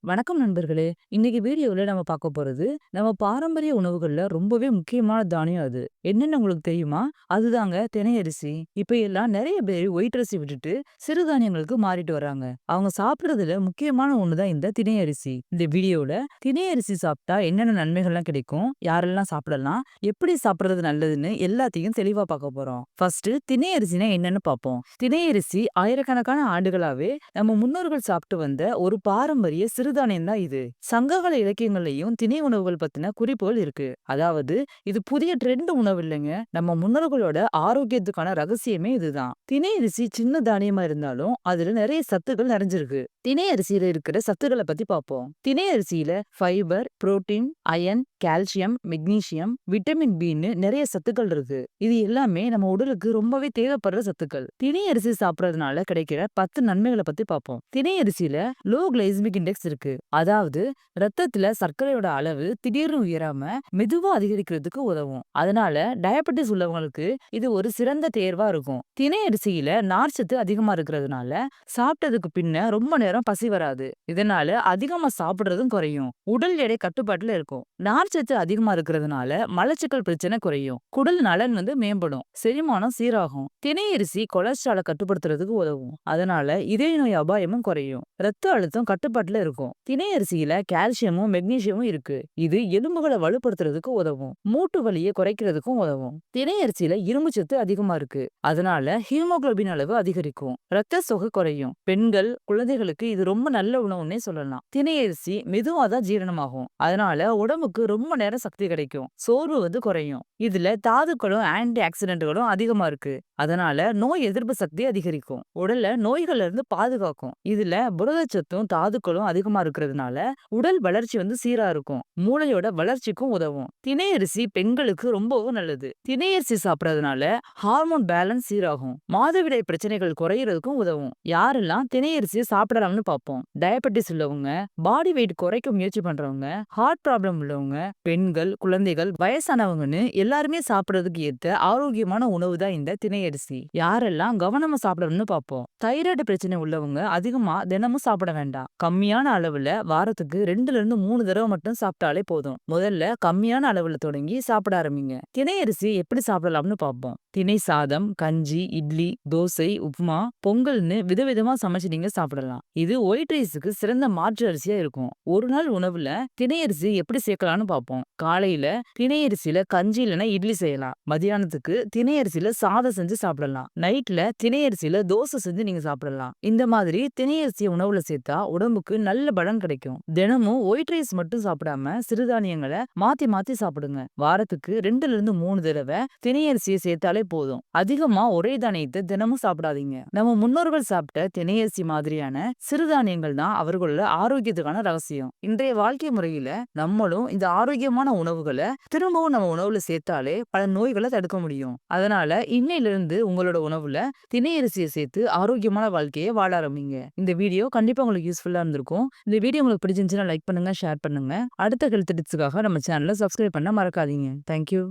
வணக்கம் நண்பர்களே! இன்னைக்கு வீடியோல நம்ம பார்க்க போறது, நம்ம பாரம்பரிய உணவுகள்ல ரொம்பவே முக்கியமான தானியம் அது. என்னன்னு உங்களுக்கு தெரியுமா? அதுதாங்க தினை அரிசி. இப்ப எல்லாம் நெறைய பேர் ஒயிட் அரிசி விட்டுட்டு சிறுதானியங்களுக்கு மாறிட்டு வராங்க. அவங்க சாப்பிடுறதுல முக்கியமான ஒண்ணு தான் இந்த தினை அரிசி. இந்த வீடியோல தினை அரிசி சாப்பிட்டா என்னென்ன நன்மைகள்லாம் கிடைக்கும்? யாரெல்லாம் சாப்பிடலாம்? எப்படி சாப்பிடுறது நல்லதுன்னு எல்லாத்தையும் தெளிவா பார்க்க போறோம். ஃபர்ஸ்ட் தினை அரிசினா என்னன்னு பார்ப்போம். தினை அரிசி ஆயிரக்கணக்கான ஆண்டுகளாவே நம்ம முன்னோர்கள் சாப்பிட்டு வந்த ஒரு பாரம்பரிய சிறுதானியம் தான் இது. சங்ககால இலக்கியங்கள்லயும் திணை உணவுகள் பத்தின குறிப்புகள் இருக்கு. அதாவது இது புதிய ட்ரெண்ட் உணவு இல்லைங்க. நம்ம முன்னோர்களோட ஆரோக்கியத்துக்கான ரகசியமே இதுதான். திணை அரிசி சின்ன தானியமா இருந்தாலும் அதுல நிறைய சத்துக்கள் நிறைஞ்சிருக்கு. திணை அரிசியில இருக்கிற சத்துக்களை பத்தி பார்ப்போம். திணை அரிசியில fibre, protein, iron, calcium, magnesium, vitamin பின்னு நிறைய சத்துக்கள் இருக்கு. இது எல்லாமே நம்ம உடலுக்கு ரொம்பவே தேவைப்படுற சத்துக்கள். திணை அரிசி சாப்பிடறதுனால கிடைக்கிற 10 நன்மைகளை பத்தி பார்ப்போம். திணை அரிசியில லோ கிளைசமிக் இண்டெக்ஸ் இருக்கு. அதாவது ரத்தத்துல சர்க்கரையோட அளவு திடீர்னு உயராம மெதுவா அதிகரிக்கிறதுக்கு உதவும். அதனால டயபெட்டிஸ் உள்ளவங்களுக்கு இது ஒரு சிறந்த தேர்வா இருக்கும். திணை அரிசியில நார்ச்சத்து அதிகமா இருக்கிறதுனால சாப்பிட்டதுக்கு பின்ன ரொம்ப நேரம் பசி வராது. இதனால அதிகமா சாப்பிடுறதும் குறையும். உடல் எடை கட்டுப்பாட்டுல இருக்கும். நார்ச்சத்து அதிகமா இருக்கிறதுனால மலச்சிக்கல் பிரச்சனை குறையும். குடல் நலன் மேம்படும். செரிமானம் சீராகும். திணை அரிசி கொலஸ்ட்ராலை கட்டுப்படுத்துறதுக்கு உதவும். அதனால இதய நோய் அபாயமும் குறையும். ரத்த அழுத்தம் கட்டுப்பாட்டுல இருக்கும். திணை அரிசியில கால்சியமும் மெக்னீசியமும் இருக்கு. இது எலும்புகளை வலுப்படுத்துறதுக்கு உதவும். மூட்டு வலியை குறைக்கிறதுக்கும் உதவும். திணை அரிசியில இரும்பு சத்து அதிகமா இருக்கு. அதனால ஹீமோகுளோபின் அளவு அதிகரிக்கும். ரத்த சோகை குறையும். பெண்கள், குழந்தைகளுக்கு இது ரொம்ப நல்ல உணவுன்னே சொல்லலாம். திணை அரிசி மெதுவா தான் ஜீரணமாகும். அதனால உடம்புக்கு ரொம்ப நேரம் சக்தி கிடைக்கும். சோர்வு குறையும். இதுல தாதுக்களும் ஆன்டி ஆக்சிடென்ட்களும் அதிகமா இருக்கு. அதனால நோய் எதிர்ப்பு சக்தி அதிகரிக்கும். உடல்ல நோய்கள்ல இருந்து பாதுகாக்கும். இதுல புரதச்சத்தும் தாதுக்களும் அதிகமா இருக்கிறதுனால உடல் வளர்ச்சி சீரா இருக்கும். மூளையோட வளர்ச்சிக்கும் உதவும். திணை அரிசி பெண்களுக்கு ரொம்பவும் நல்லது. திணை அரிசி சாப்பிடறதுனால ஹார்மோன் பேலன்ஸ் சீராகும். மாதவிடாய் பிரச்சனைகள் குறையறதுக்கும் உதவும். யாரெல்லாம் திணை அரிசியை சாப்பிடலாம்னு பார்ப்போம். டயபெட்டிஸ் உள்ளவங்க, பாடி வெயிட் குறைக்க முயற்சி பண்றவங்க, ஹார்ட் ப்ராப்ளம் உள்ளவங்க, பெண்கள், குழந்தைகள், வயசானவங்கன்னு எல்லாருமே சாப்பிடறதுக்கு ஏத்த ஆரோக்கியமான உணவு தான் இந்த திணை அரிசி. யாரெல்லாம் கவனமா சாப்பிடணும்னு பார்ப்போம். தைராய்டு பிரச்சனை உள்ளவங்க அதிகமா தினமும் சாப்பிட வேண்டாம். கம்மியான அளவுல வாரத்துக்கு 2ல இருந்து 3 தடவை மட்டும் சாப்பிட்டாலே போதும். முதல்ல கம்மியான அளவுல தொடங்கி சாப்பிட ஆரம்பிங்க. திணை அரிசி எப்படி சாப்பிடலாம்னு பார்ப்போம். திணை சாதம், கஞ்சி, இட்லி, தோசை, உப்புமா, பொங்கல்னு விதவிதமா சமைச்சு நீங்க சாப்பிடலாம். இது ஒயிட் ரைஸுக்கு சிறந்த மாற்று அரிசியா இருக்கும். ஒரு நாள் உணவுல திணை அரிசி எப்படி சேர்க்கலாம்னு பார்ப்போம். காலையில திணை அரிசியில கஞ்சி இல்லைன்னா இட்லி செய்யலாம். மதியானத்துக்கு திணை அரிசியில சாதம் செஞ்சு சாப்பிடலாம். நைட்ல திணை அரிசியில தோசை செஞ்சு நீங்க சாப்பிடலாம். இந்த மாதிரி திணை அரிசியை உணவுல சேர்த்தா உடம்புக்கு நல்ல பலன் கிடைக்கும். தினமும் ஒயிட் ரைஸ் மட்டும் சாப்பிடாம சிறுதானியங்களை மாத்தி மாத்தி சாப்பிடுங்க. வாரத்துக்கு 2ல இருந்து 3 தடவை திணை அரிசியை சேர்த்தாலே போதும். அதிகமா ஒரே தானியத்தை தினமும் சாப்பிடாதீங்க. நம்ம முன்னோர்கள் சாப்பிட்ட திணை அரிசி மாதிரியான சிறுதானியங்கள் தான் அவர்களோட ஆரோக்கியத்துக்கான ரகசியம். இன்றைய வாழ்க்கை முறையில நம்மளும் இந்த ஆரோக்கியமான உணவுகளை திரும்பவும் நம்ம உணவுல சேர்த்தாலே பல நோய்களை தடுக்க முடியும். அதனால இன்னையிலிருந்து உங்களோட உணவுல திணை அரிசியை சேர்த்து ஆரோக்கியமான வாழ்க்கையை வாழ ஆரம்பிங்க. இந்த வீடியோ கண்டிப்பா உங்களுக்கு யூஸ்ஃபுல்லா இருந்திருக்கும். இந்த வீடியோ உங்களுக்கு பிடிச்சிருந்துச்சுன்னா லைக் பண்ணுங்க, ஷேர் பண்ணுங்க. அடுத்த ஹெல்த் டிப்ஸுக்காக நம்ம சேனலை சப்ஸ்கிரைப் பண்ண மறக்காதீங்க. தேங்க்யூ.